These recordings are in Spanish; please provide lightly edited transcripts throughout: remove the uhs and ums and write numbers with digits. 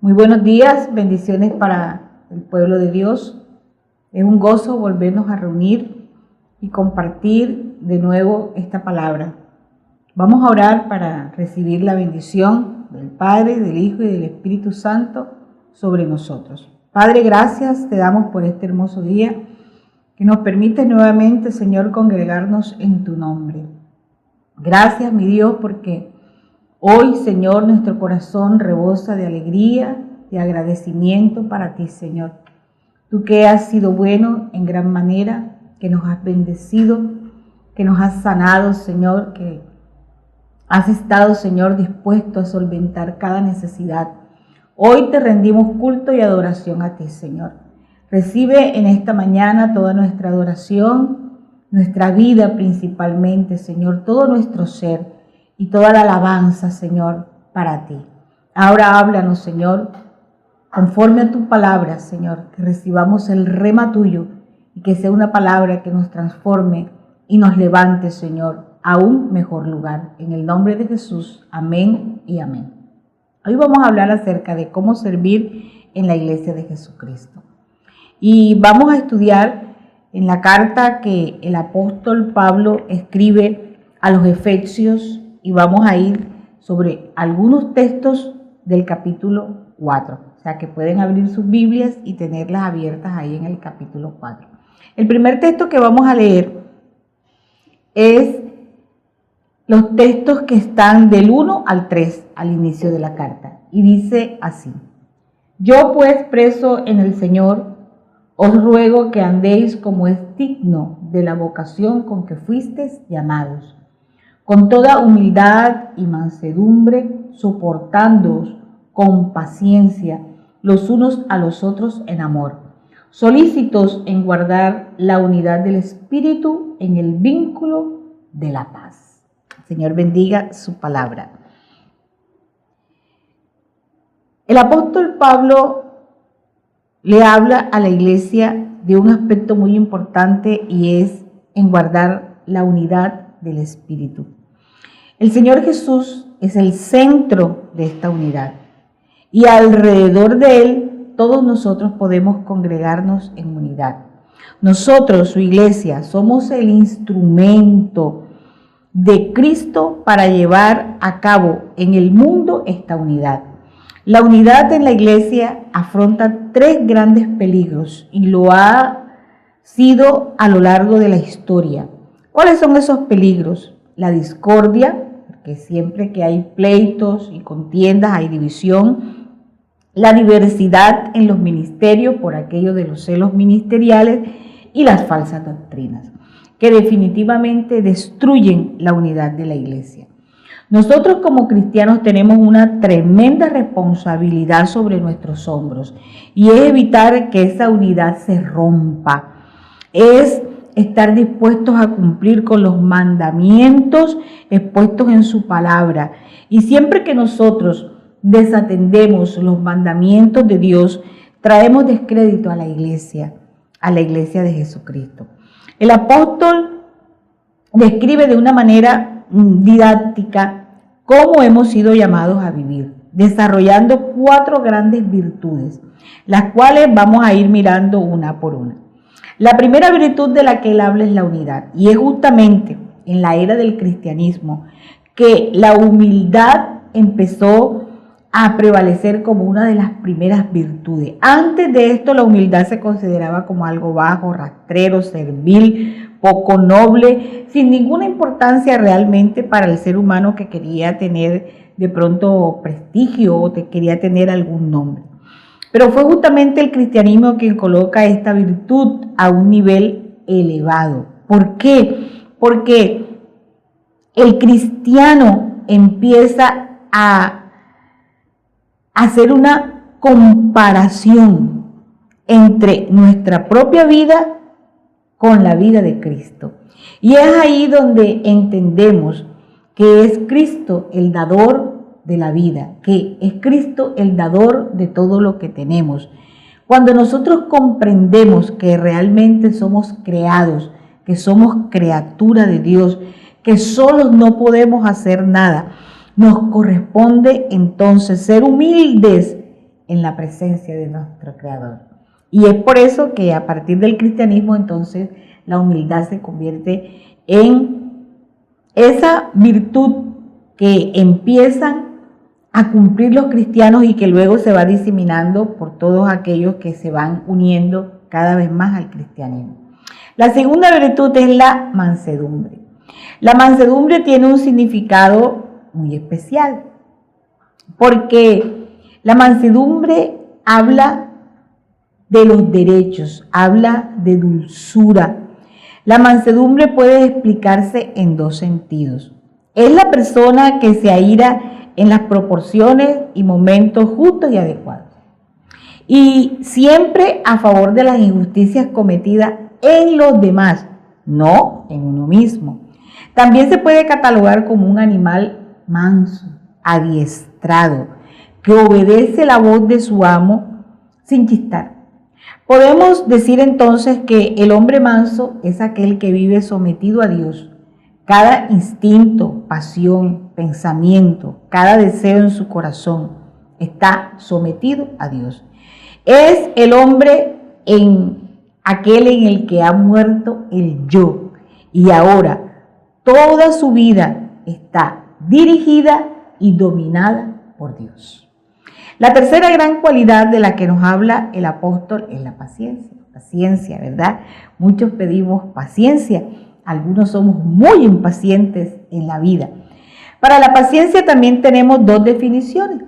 Muy buenos días, bendiciones para el pueblo de Dios. Es un gozo volvernos a reunir y compartir de nuevo esta palabra. Vamos a orar para recibir la bendición del Padre, del Hijo y del Espíritu Santo sobre nosotros. Padre, gracias te damos por este hermoso día que nos permite nuevamente, Señor, congregarnos en tu nombre. Gracias, mi Dios, porque hoy, Señor, nuestro corazón rebosa de alegría, de agradecimiento para ti, Señor. Tú que has sido bueno en gran manera, que nos has bendecido, que nos has sanado, Señor, que has estado, Señor, dispuesto a solventar cada necesidad. Hoy te rendimos culto y adoración a ti, Señor. Recibe en esta mañana toda nuestra adoración, nuestra vida principalmente, Señor, todo nuestro ser y toda la alabanza, Señor, para ti. Ahora háblanos, Señor, conforme a tu palabra, Señor, que recibamos el rema tuyo y que sea una palabra que nos transforme y nos levante, Señor, a un mejor lugar. En el nombre de Jesús, amén y amén. Hoy vamos a hablar acerca de cómo servir en la iglesia de Jesucristo. Y vamos a estudiar en la carta que el apóstol Pablo escribe a los Efesios y vamos a ir sobre algunos textos del capítulo 4. O sea que pueden abrir sus Biblias y tenerlas abiertas ahí en el capítulo 4. El primer texto que vamos a leer es los textos que están del 1 al 3 al inicio de la carta. Y dice así: Yo pues, preso en el Señor, os ruego que andéis como es digno de la vocación con que fuisteis llamados, con toda humildad y mansedumbre, soportándoos con paciencia los unos a los otros en amor, solícitos en guardar la unidad del Espíritu en el vínculo de la paz. El Señor bendiga su palabra. El apóstol Pablo le habla a la iglesia de un aspecto muy importante y es en guardar la unidad del Espíritu. El Señor Jesús es el centro de esta unidad y alrededor de Él todos nosotros podemos congregarnos en unidad. Nosotros, su iglesia, somos el instrumento de Cristo para llevar a cabo en el mundo esta unidad. La unidad en la iglesia afronta tres grandes peligros y lo ha sido a lo largo de la historia. ¿Cuáles son esos peligros? La discordia, porque siempre que hay pleitos y contiendas hay división. La diversidad en los ministerios por aquello de los celos ministeriales y las falsas doctrinas, que definitivamente destruyen la unidad de la iglesia. Nosotros como cristianos tenemos una tremenda responsabilidad sobre nuestros hombros y es evitar que esa unidad se rompa. Es estar dispuestos a cumplir con los mandamientos expuestos en su palabra. Y siempre que nosotros desatendemos los mandamientos de Dios, traemos descrédito a la iglesia de Jesucristo. El apóstol describe de una manera didáctica cómo hemos sido llamados a vivir, desarrollando 4 grandes virtudes, las cuales vamos a ir mirando una por una. La primera virtud de la que él habla es la unidad, y es justamente en la era del cristianismo que la humildad empezó a prevalecer como una de las primeras virtudes. Antes de esto la humildad se consideraba como algo bajo, rastrero, servil, poco noble, sin ninguna importancia realmente para el ser humano que quería tener de pronto prestigio o quería tener algún nombre. Pero fue justamente el cristianismo quien coloca esta virtud a un nivel elevado. ¿Por qué? Porque el cristiano empieza a hacer una comparación entre nuestra propia vida con la vida de Cristo. Y es ahí donde entendemos que es Cristo el dador de la vida, que es Cristo el dador de todo lo que tenemos. Cuando nosotros comprendemos que realmente somos creados, que somos criatura de Dios, que solos no podemos hacer nada, nos corresponde entonces ser humildes en la presencia de nuestro Creador. Y es por eso que a partir del cristianismo entonces la humildad se convierte en esa virtud que empiezan a cumplir los cristianos y que luego se va diseminando por todos aquellos que se van uniendo cada vez más al cristianismo. La segunda virtud es la mansedumbre. La mansedumbre tiene un significado muy especial, porque la mansedumbre habla de los derechos, habla de dulzura. La mansedumbre puede explicarse en dos sentidos. Es la persona que se aíra en las proporciones y momentos justos y adecuados, y siempre a favor de las injusticias cometidas en los demás, no en uno mismo. También se puede catalogar como un animal manso, adiestrado, que obedece la voz de su amo sin chistar. Podemos decir entonces que el hombre manso es aquel que vive sometido a Dios. Cada instinto, pasión, pensamiento, cada deseo en su corazón está sometido a Dios. Es el hombre aquel en el que ha muerto el yo, y ahora toda su vida está dirigida y dominada por Dios. La tercera gran cualidad de la que nos habla el apóstol es la paciencia. Paciencia, ¿verdad? Muchos pedimos paciencia, algunos somos muy impacientes en la vida. Para la paciencia también tenemos dos definiciones.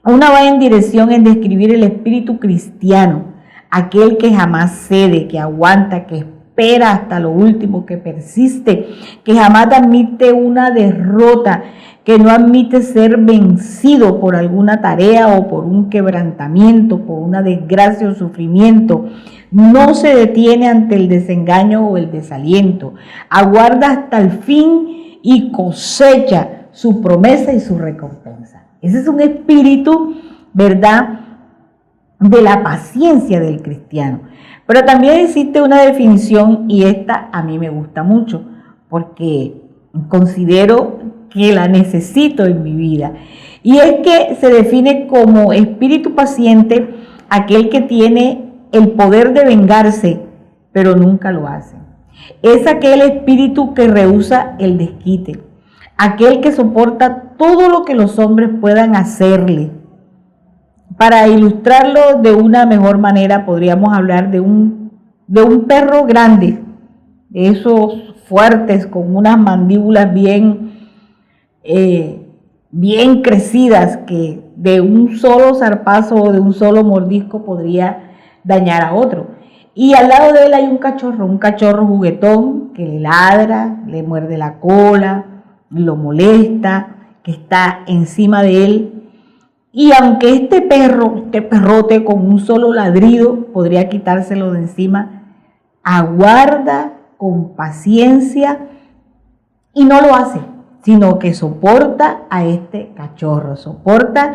Una va en dirección en describir el espíritu cristiano, aquel que jamás cede, que aguanta, que espera hasta lo último, que persiste, que jamás admite una derrota, que no admite ser vencido por alguna tarea o por un quebrantamiento, por una desgracia o sufrimiento. No se detiene ante el desengaño o el desaliento. Aguarda hasta el fin y cosecha su promesa y su recompensa. Ese es un espíritu, ¿verdad?, de la paciencia del cristiano. Pero también existe una definición, y esta a mí me gusta mucho porque considero que la necesito en mi vida, y es que se define como espíritu paciente aquel que tiene el poder de vengarse, pero nunca lo hace. Es aquel espíritu que rehúsa el desquite, aquel que soporta todo lo que los hombres puedan hacerle. Para ilustrarlo de una mejor manera, podríamos hablar de un perro grande, de esos fuertes, con unas mandíbulas bien crecidas, que de un solo zarpazo o de un solo mordisco podría dañar a otro. Y al lado de él hay un cachorro juguetón que le ladra, le muerde la cola, lo molesta, que está encima de él. Y aunque este perrote con un solo ladrido podría quitárselo de encima, aguarda con paciencia y no lo hace, sino que soporta a este cachorro, soporta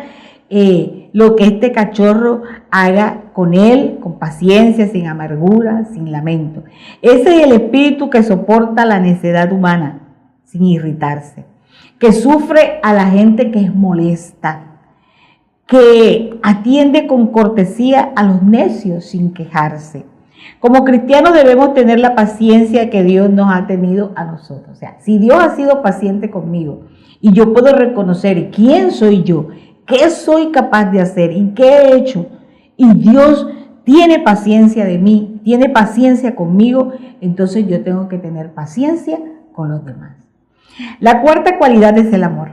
lo que este cachorro haga con él, con paciencia, sin amargura, sin lamento. Ese es el espíritu que soporta la necedad humana sin irritarse, que sufre a la gente que es molesta, que atiende con cortesía a los necios sin quejarse. Como cristianos debemos tener la paciencia que Dios nos ha tenido a nosotros. O sea, si Dios ha sido paciente conmigo y yo puedo reconocer quién soy yo, qué soy capaz de hacer y qué he hecho, y Dios tiene paciencia de mí, tiene paciencia conmigo, entonces yo tengo que tener paciencia con los demás. La cuarta cualidad es el amor.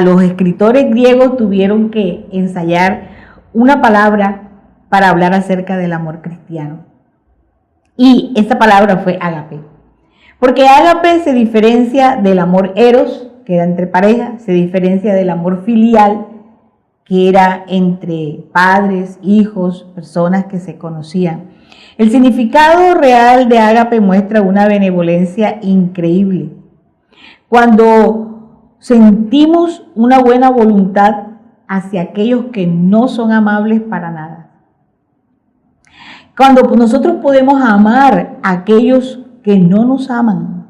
Los escritores griegos tuvieron que ensayar una palabra para hablar acerca del amor cristiano. Y esa palabra fue ágape. Porque ágape se diferencia del amor eros, que era entre parejas, se diferencia del amor filial, que era entre padres, hijos, personas que se conocían. El significado real de ágape muestra una benevolencia increíble. Cuando sentimos una buena voluntad hacia aquellos que no son amables para nada. Cuando nosotros podemos amar a aquellos que no nos aman.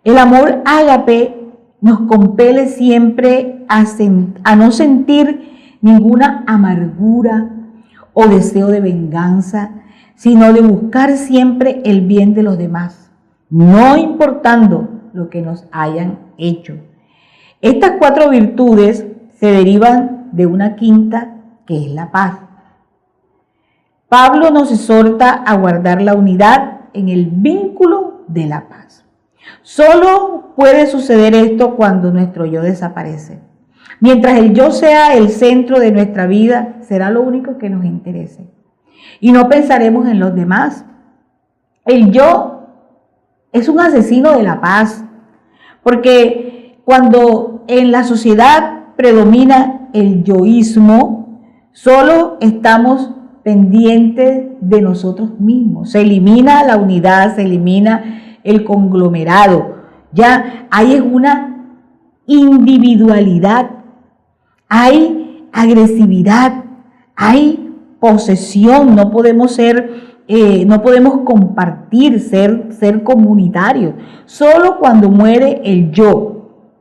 El amor ágape nos compele siempre a no sentir ninguna amargura o deseo de venganza, sino de buscar siempre el bien de los demás, no importando lo que nos hayan hecho. Estas 4 virtudes se derivan de una quinta, que es la paz. Pablo nos exhorta a guardar la unidad en el vínculo de la paz. Solo puede suceder esto cuando nuestro yo desaparece. Mientras el yo sea el centro de nuestra vida, será lo único que nos interese. Y no pensaremos en los demás. El yo es un asesino de la paz, porque cuando en la sociedad predomina el yoísmo, solo estamos pendientes de nosotros mismos. Se elimina la unidad, se elimina el conglomerado. Ya hay una individualidad, hay agresividad, hay posesión. No podemos compartir, ser comunitarios. Solo cuando muere el yo.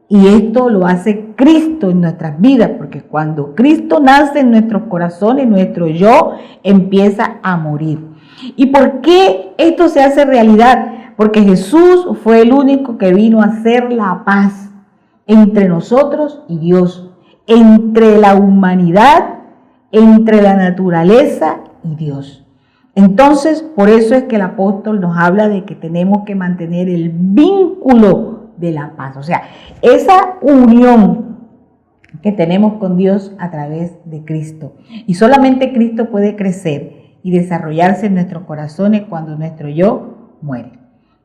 Y esto lo hace Cristo en nuestras vidas, porque cuando Cristo nace en nuestros corazones, nuestro yo empieza a morir. ¿Y por qué esto se hace realidad? Porque Jesús fue el único que vino a hacer la paz entre nosotros y Dios, entre la humanidad, entre la naturaleza y Dios. Entonces, por eso es que el apóstol nos habla de que tenemos que mantener el vínculo de la paz, o sea, esa unión que tenemos con Dios a través de Cristo. Y solamente Cristo puede crecer y desarrollarse en nuestros corazones cuando nuestro yo muere.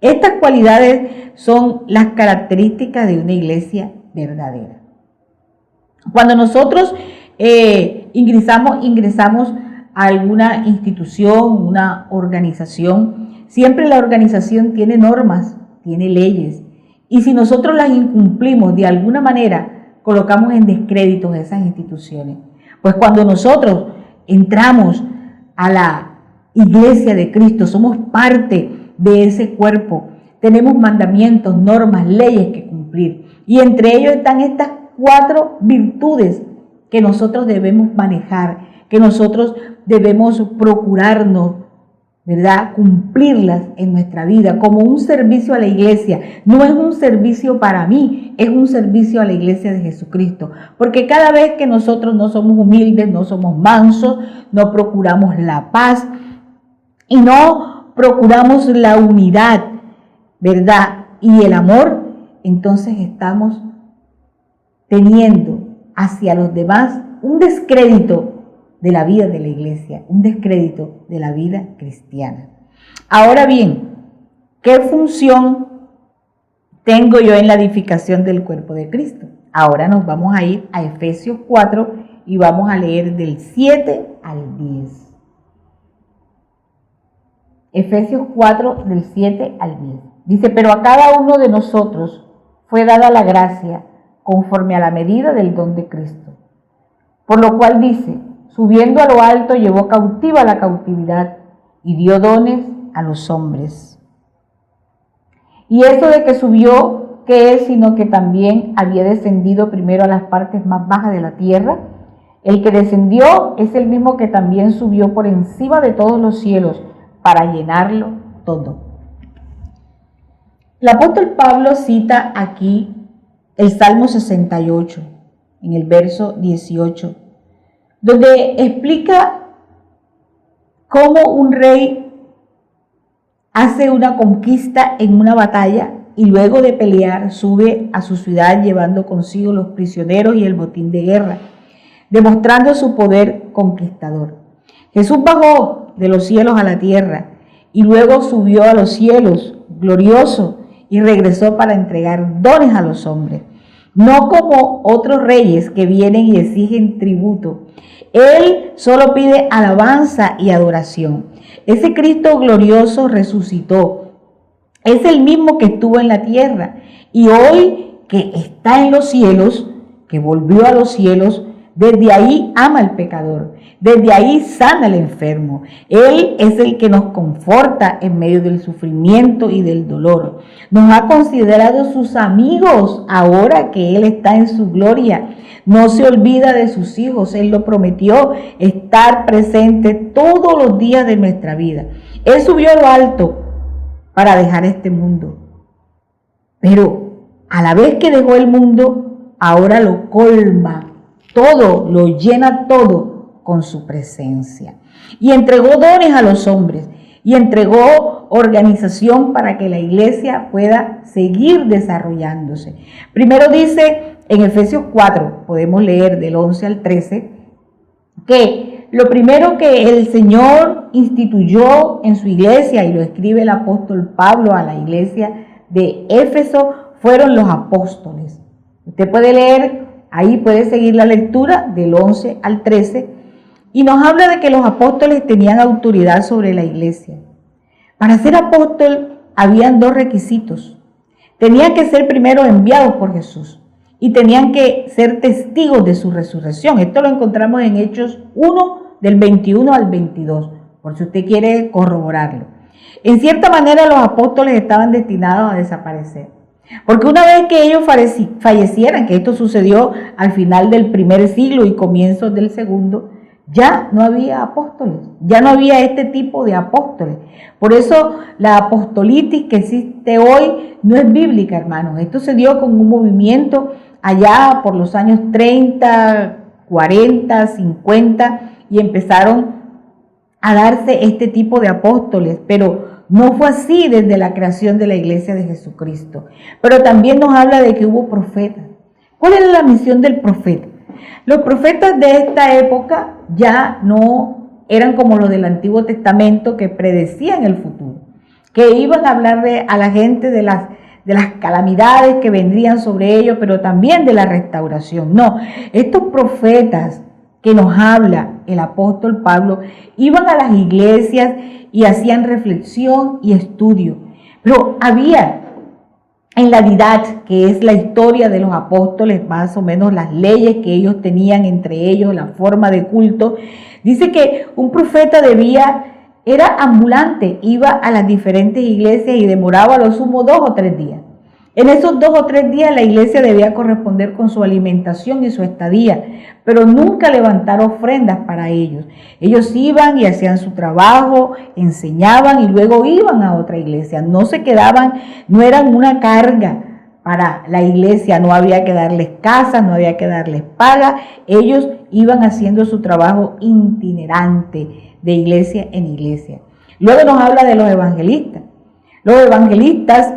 Estas cualidades son las características de una iglesia verdadera. Cuando nosotros ingresamos a alguna institución, una organización, siempre la organización tiene normas, tiene leyes. Y si nosotros las incumplimos de alguna manera, colocamos en descrédito esas instituciones. Pues cuando nosotros entramos a la iglesia de Cristo, somos parte de ese cuerpo, tenemos mandamientos, normas, leyes que cumplir. Y entre ellos están estas 4 virtudes que nosotros debemos manejar, que nosotros debemos procurarnos, ¿verdad? Cumplirlas en nuestra vida como un servicio a la iglesia. No es un servicio para mí, es un servicio a la iglesia de Jesucristo. Porque cada vez que nosotros no somos humildes, no somos mansos, no procuramos la paz y no procuramos la unidad, ¿verdad? Y el amor, entonces estamos teniendo hacia los demás un descrédito de la vida de la iglesia, un descrédito de la vida cristiana. Ahora bien, ¿qué función tengo yo en la edificación del cuerpo de Cristo? Ahora nos vamos a ir a Efesios 4 y vamos a leer del 7 al 10. Efesios 4 del 7 al 10. Dice, pero a cada uno de nosotros fue dada la gracia conforme a la medida del don de Cristo. Por lo cual dice, subiendo a lo alto llevó cautiva la cautividad y dio dones a los hombres. Y eso de que subió, ¿qué es? Sino que también había descendido primero a las partes más bajas de la tierra. El que descendió es el mismo que también subió por encima de todos los cielos para llenarlo todo. El apóstol Pablo cita aquí el Salmo 68, en el verso 18, donde explica cómo un rey hace una conquista en una batalla y luego de pelear sube a su ciudad llevando consigo los prisioneros y el botín de guerra, demostrando su poder conquistador. Jesús bajó de los cielos a la tierra y luego subió a los cielos glorioso y regresó para entregar dones a los hombres. No como otros reyes que vienen y exigen tributo. Él solo pide alabanza y adoración. Ese Cristo glorioso resucitó. Es el mismo que estuvo en la tierra. Y hoy que está en los cielos, que volvió a los cielos, Desde ahí ama al pecador, desde ahí sana al enfermo. Él es el que nos conforta en medio del sufrimiento y del dolor. Nos ha considerado sus amigos ahora que Él está en su gloria. No se olvida de sus hijos. Él lo prometió, estar presente todos los días de nuestra vida. Él subió a lo alto para dejar este mundo. Pero a la vez que dejó el mundo, ahora lo colma todo, lo llena todo con su presencia. Y entregó dones a los hombres y entregó organización para que la iglesia pueda seguir desarrollándose. Primero dice en Efesios 4, podemos leer del 11 al 13, que lo primero que el Señor instituyó en su iglesia, y lo escribe el apóstol Pablo a la iglesia de Éfeso, fueron los apóstoles. Usted puede leer, ahí puede seguir la lectura del 11 al 13, y nos habla de que los apóstoles tenían autoridad sobre la iglesia. Para ser apóstol habían dos requisitos. Tenían que ser primero enviados por Jesús y tenían que ser testigos de su resurrección. Esto lo encontramos en Hechos 1, del 21 al 22, por si usted quiere corroborarlo. En cierta manera los apóstoles estaban destinados a desaparecer, porque una vez que ellos fallecieran, que esto sucedió al final del primer siglo y comienzos del segundo, ya no había apóstoles, ya no había este tipo de apóstoles. Por eso la apostolitis que existe hoy no es bíblica, hermanos. Esto se dio con un movimiento allá por los años 30, 40, 50, y empezaron a darse este tipo de apóstoles, pero no fue así desde la creación de la iglesia de Jesucristo. Pero también nos habla de que hubo profetas. ¿Cuál era la misión del profeta? Los profetas de esta época ya no eran como los del Antiguo Testamento, que predecían el futuro, que iban a hablarle a la gente de las calamidades que vendrían sobre ellos, pero también de la restauración. No, estos profetas que nos habla el apóstol Pablo iban a las iglesias y hacían reflexión y estudio. Pero había en la Didache, que es la historia de los apóstoles, más o menos las leyes que ellos tenían entre ellos, la forma de culto, dice que un profeta era ambulante, iba a las diferentes iglesias y demoraba a lo sumo 2 o 3 días. En esos 2 o 3 días la iglesia debía corresponder con su alimentación y su estadía, pero nunca levantar ofrendas para ellos. Ellos iban y hacían su trabajo, enseñaban y luego iban a otra iglesia. No se quedaban, no eran una carga para la iglesia, no había que darles casa, no había que darles paga. Ellos iban haciendo su trabajo itinerante de iglesia en iglesia. Luego nos habla de los evangelistas. Los evangelistas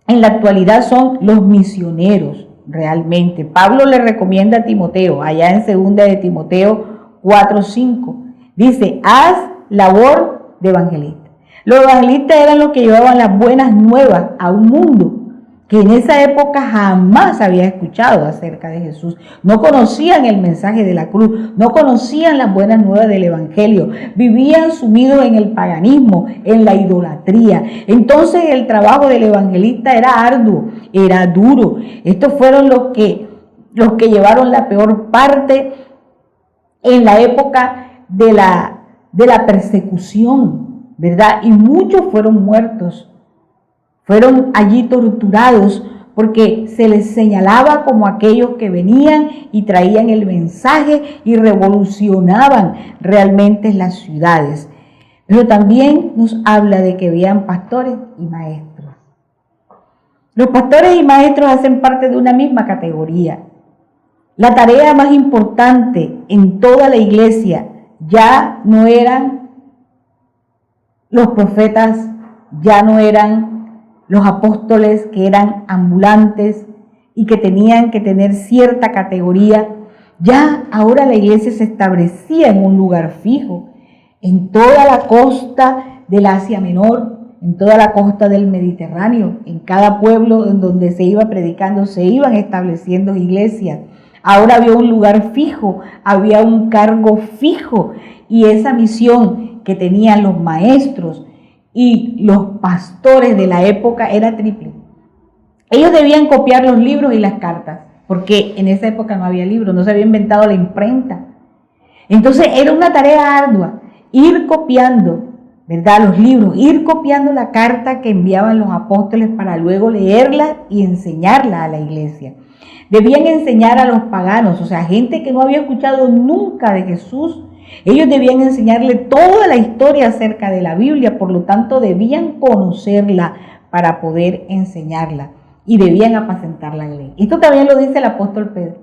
en la actualidad son los misioneros, realmente. Pablo le recomienda a Timoteo, allá en 2 de Timoteo 4:5, dice, haz labor de evangelista. Los evangelistas eran los que llevaban las buenas nuevas a un mundo que en esa época jamás había escuchado acerca de Jesús. No conocían el mensaje de la cruz, no conocían las buenas nuevas del evangelio, vivían sumidos en el paganismo, en la idolatría. Entonces el trabajo del evangelista era arduo, era duro. Estos fueron los que llevaron la peor parte en la época de la persecución, ¿verdad? Y muchos fueron muertos. Fueron allí torturados porque se les señalaba como aquellos que venían y traían el mensaje y revolucionaban realmente las ciudades. Pero también nos habla de que habían pastores y maestros. Los pastores y maestros hacen parte de una misma categoría. La tarea más importante en toda la iglesia ya no eran los profetas, ya no eran los apóstoles que eran ambulantes y que tenían que tener cierta categoría. Ya ahora la iglesia se establecía en un lugar fijo, en toda la costa del Asia Menor, en toda la costa del Mediterráneo, en cada pueblo en donde se iba predicando, se iban estableciendo iglesias. Ahora había un lugar fijo, había un cargo fijo, y esa misión que tenían los maestros y los pastores de la época era triple. Ellos debían copiar los libros y las cartas. porque en esa época no había libros, no se había inventado la imprenta. Entonces era una tarea ardua, ir copiando, ¿verdad?, los libros, ir copiando la carta que enviaban los apóstoles para luego leerla y enseñarla a la iglesia. Debían enseñar a los paganos, o sea, gente que no había escuchado nunca de Jesús. Ellos debían enseñarle toda la historia acerca de la Biblia, por lo tanto debían conocerla para poder enseñarla y debían apacentar la grey. Esto también lo dice el apóstol Pedro,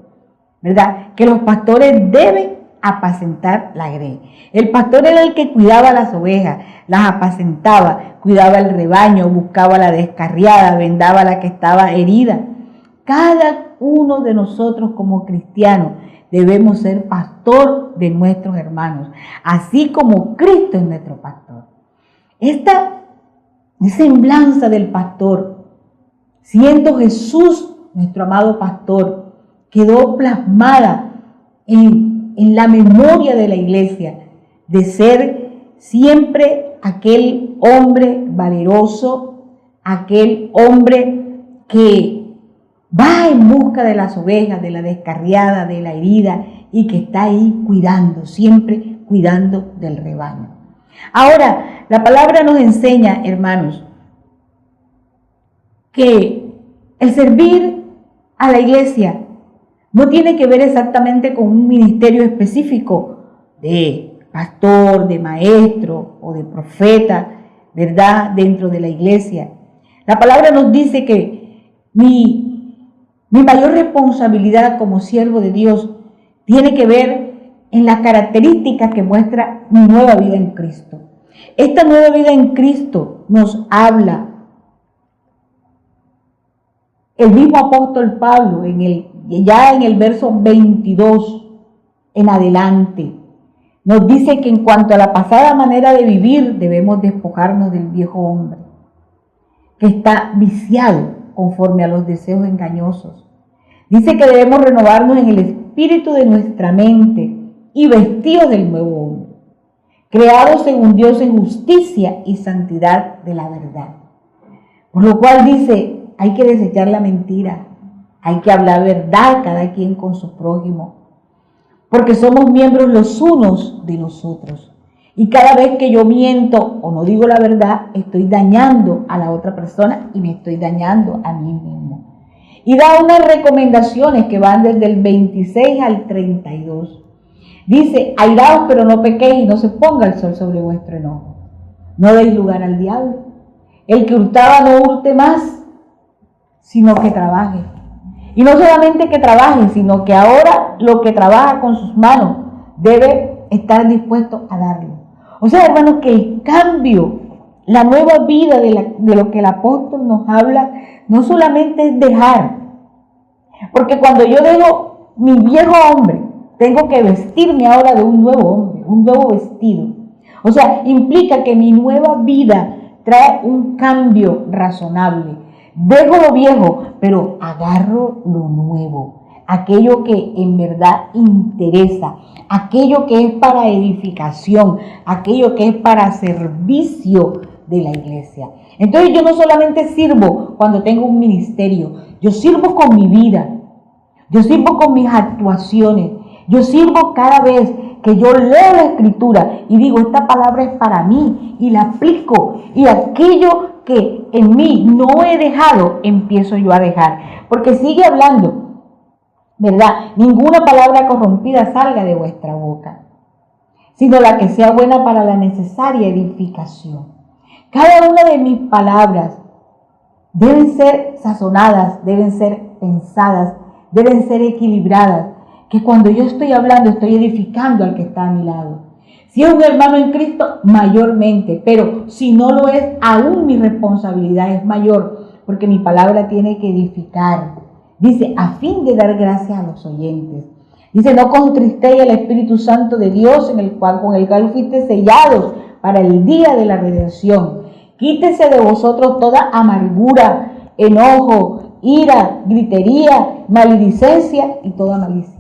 ¿verdad?, que los pastores deben apacentar la grey. El pastor era el que cuidaba las ovejas, las apacentaba, cuidaba el rebaño, buscaba la descarriada, vendaba la que estaba herida. Cada uno de nosotros como cristianos debemos ser pastor de nuestros hermanos, así como Cristo es nuestro pastor. Esta semblanza del pastor, siendo Jesús nuestro amado pastor, quedó plasmada en la memoria de la iglesia, de ser siempre aquel hombre valeroso, aquel hombre que va en busca de las ovejas, de la descarriada, de la herida, y que está ahí cuidando, siempre cuidando del rebaño. Ahora, la palabra nos enseña, hermanos, que el servir a la iglesia no tiene que ver exactamente con un ministerio específico de pastor, de maestro o de profeta, ¿verdad?, dentro de la iglesia. La palabra nos dice que mi mayor responsabilidad como siervo de Dios tiene que ver en las características que muestra mi nueva vida en Cristo. Esta nueva vida en Cristo nos habla el mismo apóstol Pablo ya en el verso 22 en adelante. Nos dice que en cuanto a la pasada manera de vivir, debemos despojarnos del viejo hombre, que está viciado conforme a los deseos engañosos. Dice que debemos renovarnos en el espíritu de nuestra mente y vestidos del nuevo hombre, creados según Dios en justicia y santidad de la verdad. Por lo cual dice, hay que desechar la mentira, hay que hablar verdad cada quien con su prójimo, porque somos miembros los unos de los otros. Y cada vez que yo miento o no digo la verdad, estoy dañando a la otra persona y me estoy dañando a mí mismo. Y da unas recomendaciones que van desde el 26 al 32. Dice, airaos pero no pequéis y no se ponga el sol sobre vuestro enojo. No deis lugar al diablo. El que hurtaba no hurte más, sino que trabaje. Y no solamente que trabaje, sino que ahora lo que trabaja con sus manos debe estar dispuesto a darlo. O sea, hermanos, que el cambio, la nueva vida de lo que el apóstol nos habla, no solamente es dejar. Porque cuando yo dejo mi viejo hombre, tengo que vestirme ahora de un nuevo hombre, un nuevo vestido. O sea, implica que mi nueva vida trae un cambio razonable. Dejo lo viejo, pero agarro lo nuevo, aquello que en verdad interesa, aquello que es para edificación, aquello que es para servicio de la iglesia. Entonces yo no solamente sirvo cuando tengo un ministerio, yo sirvo con mi vida, yo sirvo con mis actuaciones, yo sirvo cada vez que yo leo la escritura y digo, esta palabra es para mí y la aplico, y aquello que en mí no he dejado, empiezo yo a dejar, porque sigue hablando, ¿verdad? Ninguna palabra corrompida salga de vuestra boca, sino la que sea buena para la necesaria edificación. Cada una de mis palabras deben ser sazonadas, deben ser pensadas, deben ser equilibradas, que cuando yo estoy hablando estoy edificando al que está a mi lado. Si es un hermano en Cristo, mayormente, pero si no lo es, aún mi responsabilidad es mayor, porque mi palabra tiene que edificar. Dice, a fin de dar gracias a los oyentes. Dice, no contristéis al Espíritu Santo de Dios, con el cual fuiste sellados para el día de la redención. Quítese de vosotros toda amargura, enojo, ira, gritería, maledicencia y toda malicia.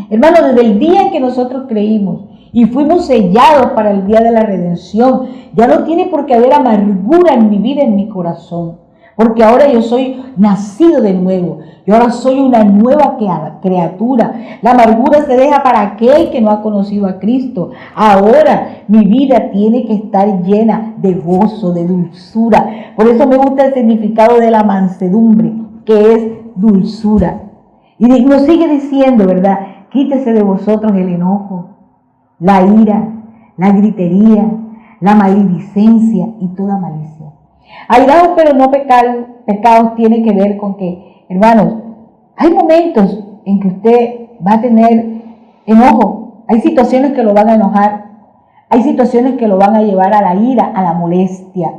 Hermano, desde el día en que nosotros creímos y fuimos sellados para el día de la redención, ya no tiene por qué haber amargura en mi vida, en mi corazón. porque ahora yo soy nacido de nuevo. Yo ahora soy una nueva criatura. La amargura se deja para aquel que no ha conocido a Cristo. Ahora mi vida tiene que estar llena de gozo, de dulzura. Por eso me gusta el significado de la mansedumbre, que es dulzura. Y nos sigue diciendo, ¿verdad? Quítese de vosotros el enojo, la ira, la gritería, la maledicencia y toda malicia. Airaos pero no pecados tiene que ver con que, hermanos, hay momentos en que usted va a tener enojo. Hay situaciones que lo van a enojar. Hay situaciones que lo van a llevar a la ira, a la molestia.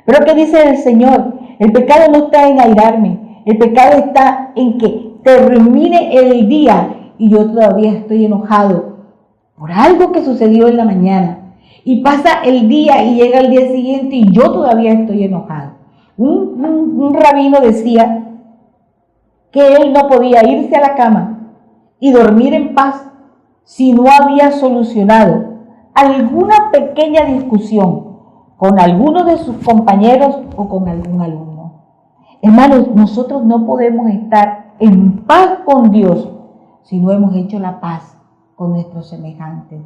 Pero ¿qué dice el Señor? El pecado no está en airarme. El pecado está en que termine el día y yo todavía estoy enojado por algo que sucedió en la mañana. Y pasa el día y llega el día siguiente y yo todavía estoy enojado. Un rabino decía que él no podía irse a la cama y dormir en paz si no había solucionado alguna pequeña discusión con alguno de sus compañeros o con algún alumno. Hermanos, nosotros no podemos estar en paz con Dios si no hemos hecho la paz con nuestros semejantes.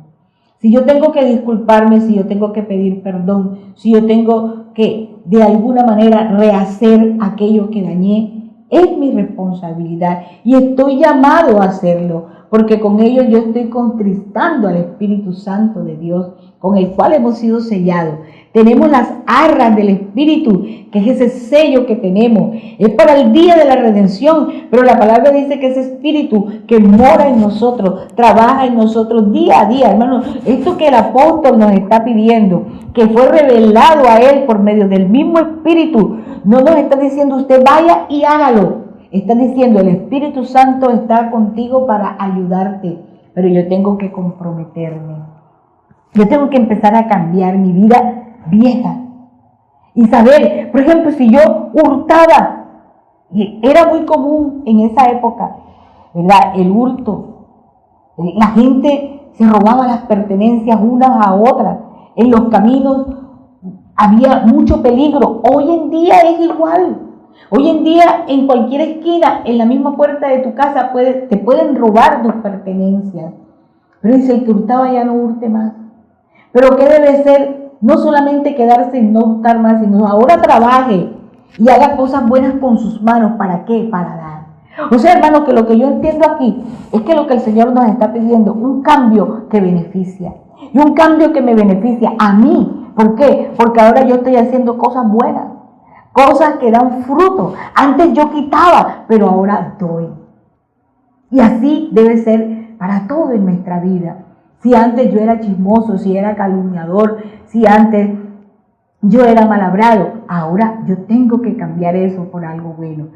Si yo tengo que disculparme, si yo tengo que pedir perdón, si yo tengo que de alguna manera rehacer aquello que dañé, es mi responsabilidad y estoy llamado a hacerlo, porque con ello yo estoy contristando al Espíritu Santo de Dios, con el cual hemos sido sellados. Tenemos las arras del Espíritu, que es ese sello que tenemos. Es para el día de la redención, pero la palabra dice que ese Espíritu que mora en nosotros, trabaja en nosotros día a día. Hermano, esto que el apóstol nos está pidiendo, que fue revelado a él por medio del mismo Espíritu, no nos está diciendo usted vaya y hágalo. Está diciendo el Espíritu Santo está contigo para ayudarte, pero yo tengo que comprometerme. Yo tengo que empezar a cambiar mi vida vieja y saber, por ejemplo, si yo hurtaba, y era muy común en esa época, ¿verdad? El hurto. La gente se robaba las pertenencias unas a otras. En los caminos había mucho peligro. Hoy en día es igual. Hoy en día, en cualquier esquina, en la misma puerta de tu casa, te pueden robar tus pertenencias. Pero dice, el que hurtaba ya no hurte más. Pero ¿qué debe ser? No solamente quedarse y no hurtar más, sino ahora trabaje y haga cosas buenas con sus manos. ¿Para qué? Para dar. O sea, hermano, que lo que yo entiendo aquí es que lo que el Señor nos está pidiendo, un cambio que beneficia. Y un cambio que me beneficia a mí. ¿Por qué? Porque ahora yo estoy haciendo cosas buenas. Cosas que dan fruto. Antes yo quitaba, pero ahora doy. Y así debe ser para todo en nuestra vida. Si antes yo era chismoso, si era calumniador, si antes yo era malhablado, ahora yo tengo que cambiar eso por algo bueno.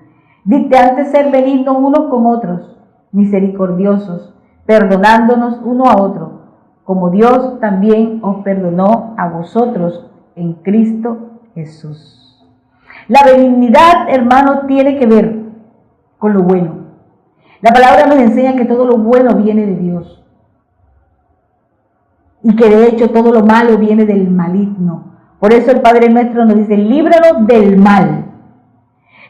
Dice, antes ser benignos unos con otros, misericordiosos, perdonándonos uno a otro, como Dios también os perdonó a vosotros en Cristo Jesús. La benignidad, hermano, tiene que ver con lo bueno. La palabra nos enseña que todo lo bueno viene de Dios. Y que de hecho todo lo malo viene del maligno. Por eso el Padre nuestro nos dice, líbranos del mal.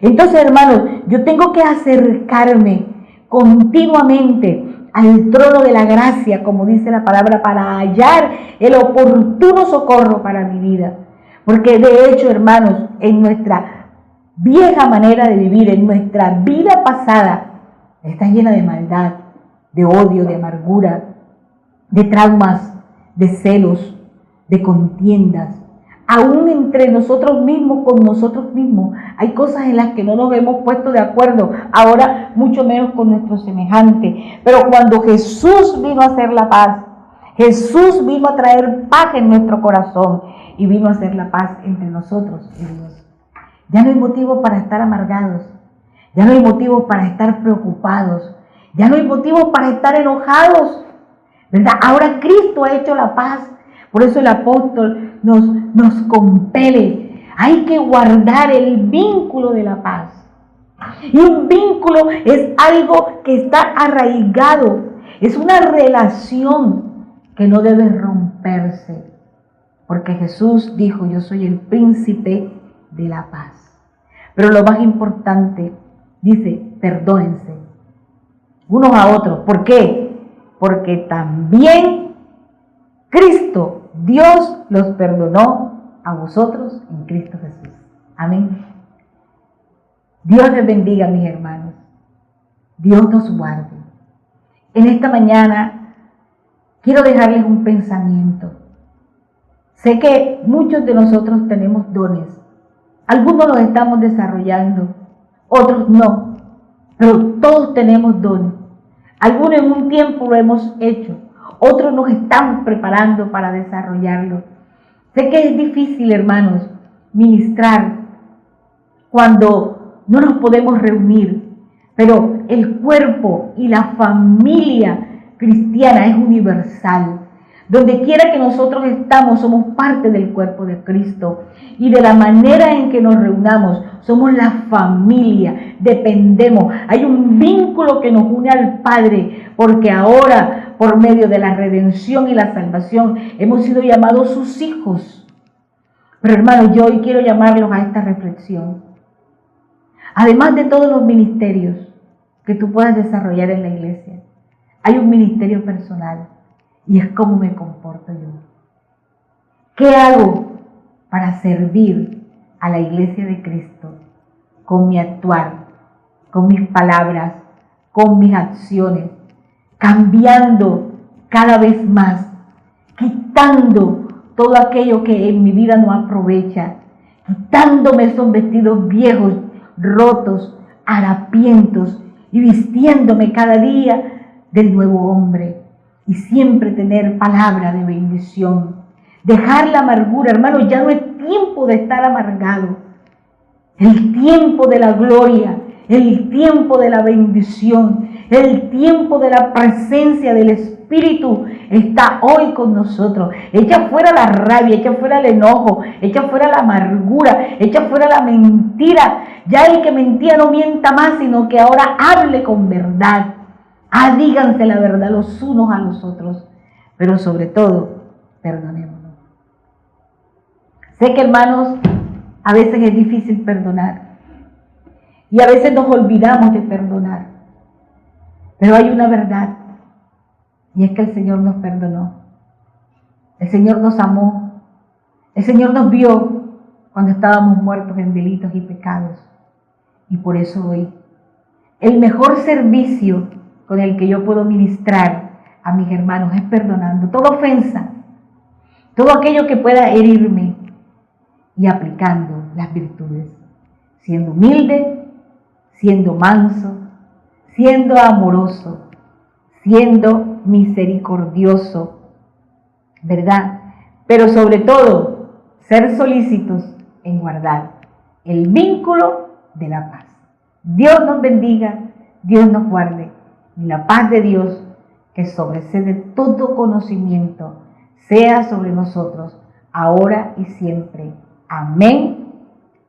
Entonces, hermanos, yo tengo que acercarme continuamente al trono de la gracia, como dice la palabra, para hallar el oportuno socorro para mi vida. Porque de hecho, hermanos, en nuestra vieja manera de vivir, en nuestra vida pasada, está llena de maldad, de odio, de amargura, de traumas, de celos, de contiendas. Aún entre nosotros mismos, con nosotros mismos, hay cosas en las que no nos hemos puesto de acuerdo, ahora mucho menos con nuestros semejantes. Pero cuando Jesús vino a hacer la paz, Jesús vino a traer paz en nuestro corazón y vino a hacer la paz entre nosotros y Dios. Ya no hay motivo para estar amargados, ya no hay motivo para estar preocupados, ya no hay motivo para estar enojados, ¿verdad? Ahora Cristo ha hecho la paz. Por eso el apóstol nos compele. Hay que guardar el vínculo de la paz. Y un vínculo es algo que está arraigado. Es una relación que no debe romperse. Porque Jesús dijo, yo soy el príncipe de la paz. Pero lo más importante, dice, perdónense unos a otros. ¿Por qué? Porque también Cristo, Dios, los perdonó a vosotros en Cristo Jesús. Amén. Dios les bendiga, mis hermanos. Dios nos guarde. En esta mañana quiero dejarles un pensamiento. Sé que muchos de nosotros tenemos dones. Algunos los estamos desarrollando, otros no. Pero todos tenemos dones. Algunos en un tiempo lo hemos hecho, otros nos estamos preparando para desarrollarlo. Sé que es difícil, hermanos, ministrar cuando no nos podemos reunir, pero el cuerpo y la familia cristiana es universal. Donde quiera que nosotros estamos, somos parte del cuerpo de Cristo. Y de la manera en que nos reunamos, somos la familia, dependemos. Hay un vínculo que nos une al Padre, porque ahora, por medio de la redención y la salvación, hemos sido llamados sus hijos. Pero hermanos, yo hoy quiero llamarlos a esta reflexión. Además de todos los ministerios que tú puedas desarrollar en la iglesia, hay un ministerio personal. Y es cómo me comporto yo. ¿Qué hago para servir a la iglesia de Cristo? Con mi actuar, con mis palabras, con mis acciones, cambiando cada vez más, quitando todo aquello que en mi vida no aprovecha, quitándome esos vestidos viejos, rotos, harapientos y vistiéndome cada día del nuevo hombre. Y siempre tener palabra de bendición. Dejar la amargura, hermano, ya no es tiempo de estar amargado. El tiempo de la gloria, el tiempo de la bendición, el tiempo de la presencia del Espíritu está hoy con nosotros. Echa fuera la rabia, echa fuera el enojo, echa fuera la amargura, echa fuera la mentira. Ya el que mentía no mienta más, sino que ahora hable con verdad. Díganse la verdad los unos a los otros, pero sobre todo, perdonémonos. Sé que, hermanos, a veces es difícil perdonar y a veces nos olvidamos de perdonar, pero hay una verdad y es que el Señor nos perdonó, el Señor nos amó, el Señor nos vio cuando estábamos muertos en delitos y pecados y por eso hoy el mejor servicio con el que yo puedo ministrar a mis hermanos es perdonando toda ofensa, todo aquello que pueda herirme y aplicando las virtudes, siendo humilde, siendo manso, siendo amoroso, siendo misericordioso, ¿verdad? Pero sobre todo, ser solícitos en guardar el vínculo de la paz. Dios nos bendiga, Dios nos guarde. Y la paz de Dios, que sobrecede todo conocimiento, sea sobre nosotros, ahora y siempre. Amén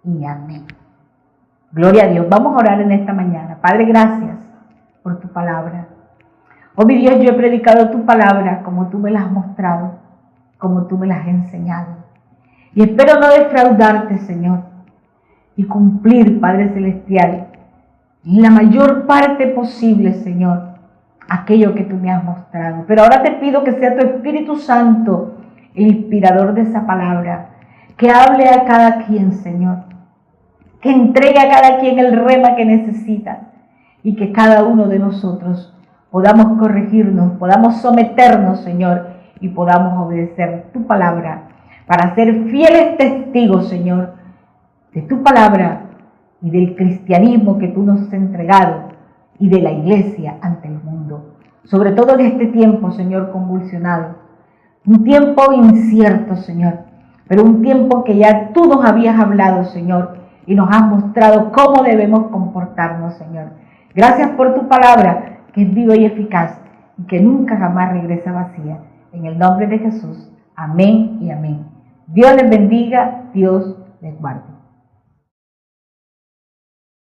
y amén. Gloria a Dios. Vamos a orar en esta mañana. Padre, gracias por tu palabra. Oh mi Dios, yo he predicado tu palabra como tú me la has mostrado, como tú me la has enseñado. Y espero no defraudarte, Señor, y cumplir, Padre Celestial, la mayor parte posible, Señor, aquello que tú me has mostrado. Pero ahora te pido que sea tu Espíritu Santo el inspirador de esa palabra, que hable a cada quien, Señor, que entregue a cada quien el rema que necesita y que cada uno de nosotros podamos corregirnos, podamos someternos, Señor, y podamos obedecer tu palabra para ser fieles testigos, Señor, de tu palabra y del cristianismo que tú nos has entregado y de la iglesia ante el mundo. Sobre todo en este tiempo, Señor, convulsionado. Un tiempo incierto, Señor, pero un tiempo que ya tú nos habías hablado, Señor, y nos has mostrado cómo debemos comportarnos, Señor. Gracias por tu palabra, que es viva y eficaz y que nunca jamás regresa vacía. En el nombre de Jesús. Amén y amén. Dios les bendiga, Dios les guarde.